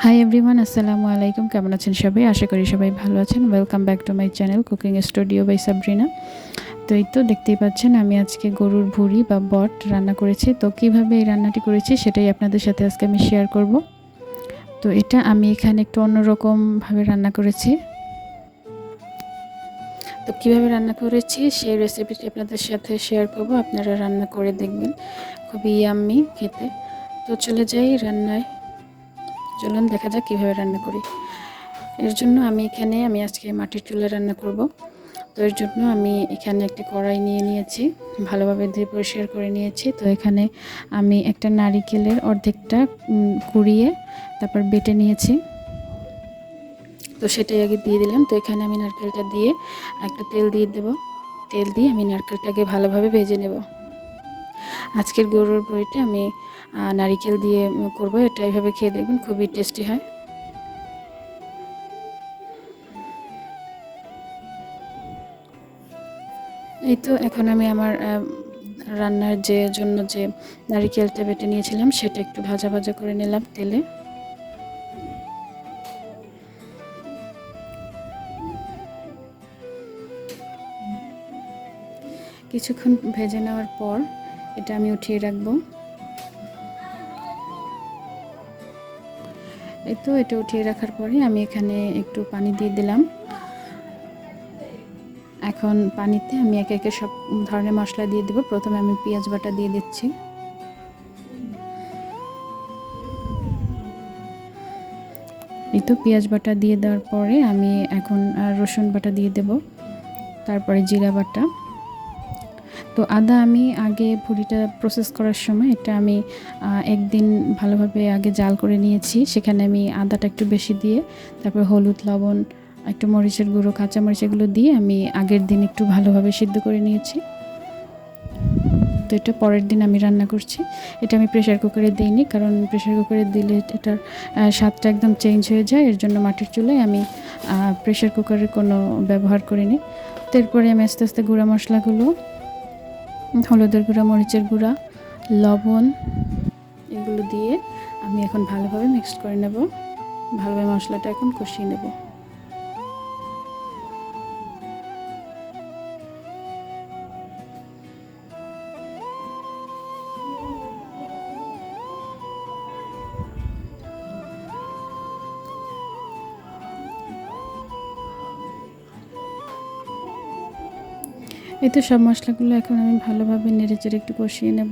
Hi everyone, আসসালামু আলাইকুম। কেমন আছেন সবাই? আশা করি সবাই ভালো আছেন। Welcome back to my channel cooking studio by Sabrina. তো এই তো দেখতেই পাচ্ছেন আমি আজকে গরুর ভুঁড়ি বা বট রান্না করেছি। তো কিভাবে এই রান্নাটি করেছি সেটাই আপনাদের সাথে আজকে আমি শেয়ার করব। তো এটা আমি এখানে একটু অন্যরকমভাবে রান্না করেছি। তো কিভাবে রান্না করেছি সেই রেসিপিটি আপনাদের সাথে শেয়ার করব। আপনারা রান্না করে দেখবেন, খুবই ইয়াম্মি খেতে। তো চলে যাই রান্নায়। চলুন দেখা যাক কীভাবে রান্না করি। এর জন্য আমি আজকে মাটির চুলায় রান্না করব। তো এর জন্য আমি এখানে একটা কড়াই নিয়ে নিয়েছি, ভালোভাবে ধুয়ে পরিষ্কার করে নিয়েছি। তো এখানে আমি একটা নারিকেলের অর্ধেকটা কুড়িয়ে তারপর বেটে নিয়েছি। তো সেটাই আগে দিয়ে দিলাম। তো এখানে আমি নারকেলটা দিয়ে একটা তেল দিয়ে দেব। তেল দিয়ে আমি নারকেলটাকে ভালোভাবে ভেজে নেব। আজকের গরুর ভুঁড়িটা আমি নারিকেল দিয়ে করব। এটা এইভাবে খেয়ে দেখবেন, খুবই টেস্টি হয়। এই তো এখন আমি আমার রান্নার জন্য যে নারিকেলটা বেটে নিয়েছিলাম সেটা একটু ভাজা ভাজা করে নিলাম তেলে। কিছুক্ষণ ভেজে নেওয়ার পর এটা আমি উঠিয়ে রাখবো। এই তো এটা উঠিয়ে রাখার পরে আমি এখানে একটু পানি দিয়ে দিলাম। এখন পানিতে আমি একে একে সব ধরনের মশলা দিয়ে দেবো। প্রথমে আমি পেঁয়াজ বাটা দিয়ে দিচ্ছি। এই তো পেঁয়াজ বাটা দিয়ে দেওয়ার পরে আমি এখন রসুন বাটা দিয়ে দেব, তারপরে জিরা বাটা। তো আদা আমি আগে ভুঁড়িটা প্রসেস করার সময় এটা আমি একদিন ভালোভাবে আগে জাল করে নিয়েছি। সেখানে আমি আদাটা একটু বেশি দিয়ে তারপর হলুদ, লবণ, একটু মরিচের গুঁড়ো, কাঁচা মরিচ এগুলো দিয়ে আমি আগের দিন একটু ভালোভাবে সিদ্ধ করে নিয়েছি। তো এটা পরের দিন আমি রান্না করছি। এটা আমি প্রেশার কুকারে দিইনি, কারণ প্রেশার কুকারে দিলে এটার স্বাদটা একদম চেঞ্জ হয়ে যায়। এর জন্য মাটির চুলায় আমি প্রেশার কুকারের কোনো ব্যবহার করিনি। তো এরপরে আমি আস্তে আস্তে গুঁড়া মশলাগুলো, হলুদের গুঁড়া, মরিচের গুঁড়া, লবণ এগুলো দিয়ে আমি এখন ভালোভাবে মিক্সড করে নেব। ভালোভাবে মশলাটা এখন কষিয়ে নেব। এই তো সব মশলাগুলো এখন আমি ভালোভাবে নেড়েচেড়ে একটু কষিয়ে নেব।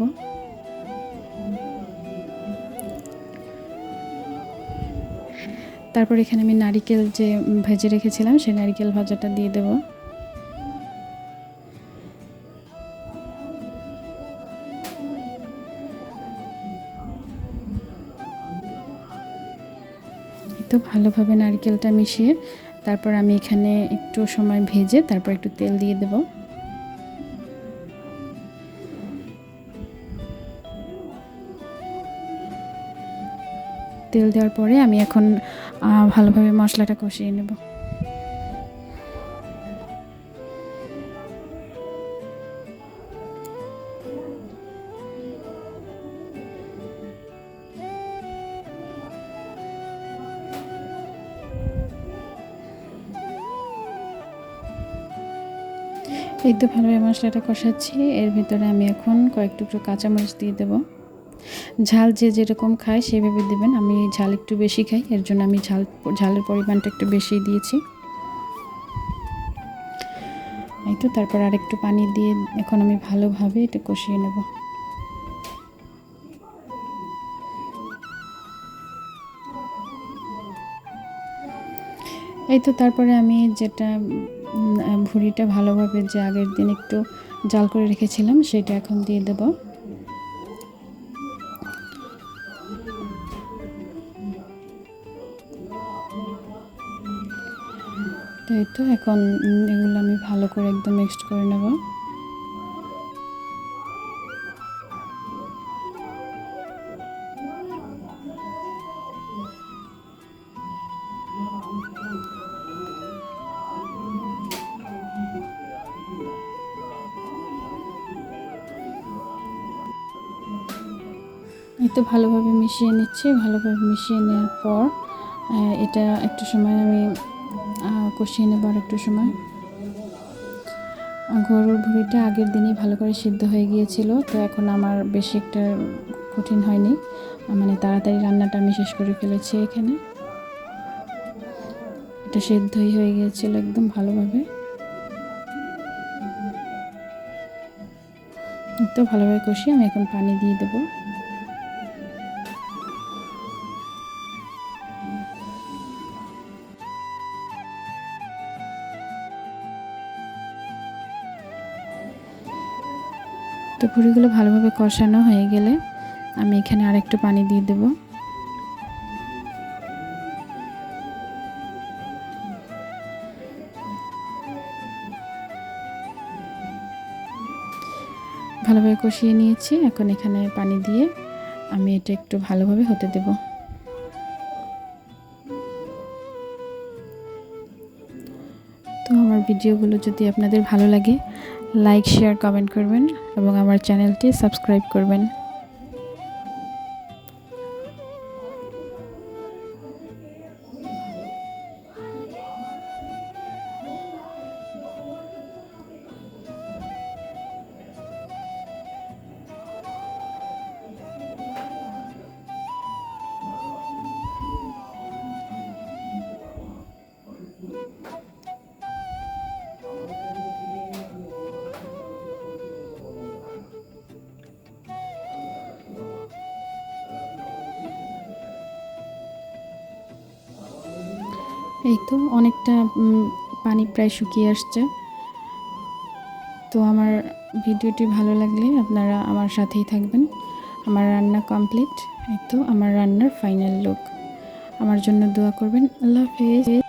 তারপর এখানে আমি নারিকেল যে ভেজে রেখেছিলাম সেই নারিকেল ভাজাটা দিয়ে দেব। তো ভালোভাবে নারকেলটা মিশিয়ে তারপর আমি এখানে একটু সময় ভেজে তারপর একটু তেল দিয়ে দেব। তেল দেওয়ার পরে আমি এখন ভালোভাবে মশলাটা কষিয়ে নেব। এই তো ভালোভাবে মশলাটা কষাচ্ছি। এর ভিতরে আমি এখন কয়েক টুকরো কাঁচামরিচ দিয়ে দেব। ঝাল যে যেরকম খায় সেভাবে দেবেন। আমি ঝাল একটু বেশি খাই, এর জন্য আমি ঝালের পরিমাণটা একটু বেশি দিয়েছি। এই তো তারপর আরেকটু পানি দিয়ে এখন আমি ভালোভাবে এটা কষিয়ে নেব। এই তো তারপরে আমি যেটা ভুঁড়িটা ভালোভাবে যে আগের দিন একটু জাল করে রেখেছিলাম সেটা এখন দিয়ে দেব। তো এই তো এখন এগুলো আমি ভালো করে একদম মিক্সড করে নেব। এই তো ভালোভাবে মিশিয়ে নিচ্ছি। ভালোভাবে মিশিয়ে নেওয়ার পর এটা একটু সময় আমি কষিয়ে নেব। আর একটু সময় গরুর ভুঁড়িটা আগের দিনই ভালো করে সিদ্ধ হয়ে গিয়েছিল, তো এখন আমার বেশি একটা কঠিন হয়নি, মানে তাড়াতাড়ি রান্নাটা আমি শেষ করে ফেলেছি। এখানে এটা সিদ্ধই হয়ে গিয়েছিল একদম ভালোভাবে। তো ভালোভাবে কষিয়ে আমি এখন পানি দিয়ে দেবো। তো ভুঁড়িগুলো ভালোভাবে কষানো হয়ে গেলে আমি এখানে আরেকটু পানি দিয়ে দেব। ভালোভাবে কষিয়ে নিয়েছি, এখন এখানে পানি দিয়ে আমি এটা একটু ভালোভাবে হতে দেব। তো আমার ভিডিওগুলো যদি আপনাদের ভালো লাগে, লাইক, শেয়ার, কমেন্ট করবেন এবং আমার চ্যানেলটি সাবস্ক্রাইব করবেন। এই তো অনেকটা পানি প্রায় শুকিয়ে আসছে। তো আমার ভিডিওটি ভালো লাগলে আপনারা আমার সাথেই থাকবেন। আমার রান্না কমপ্লিট। এই তো আমার রান্নার ফাইনাল লুক। আমার জন্য দোয়া করবেন। আল্লাহ হাফেজ।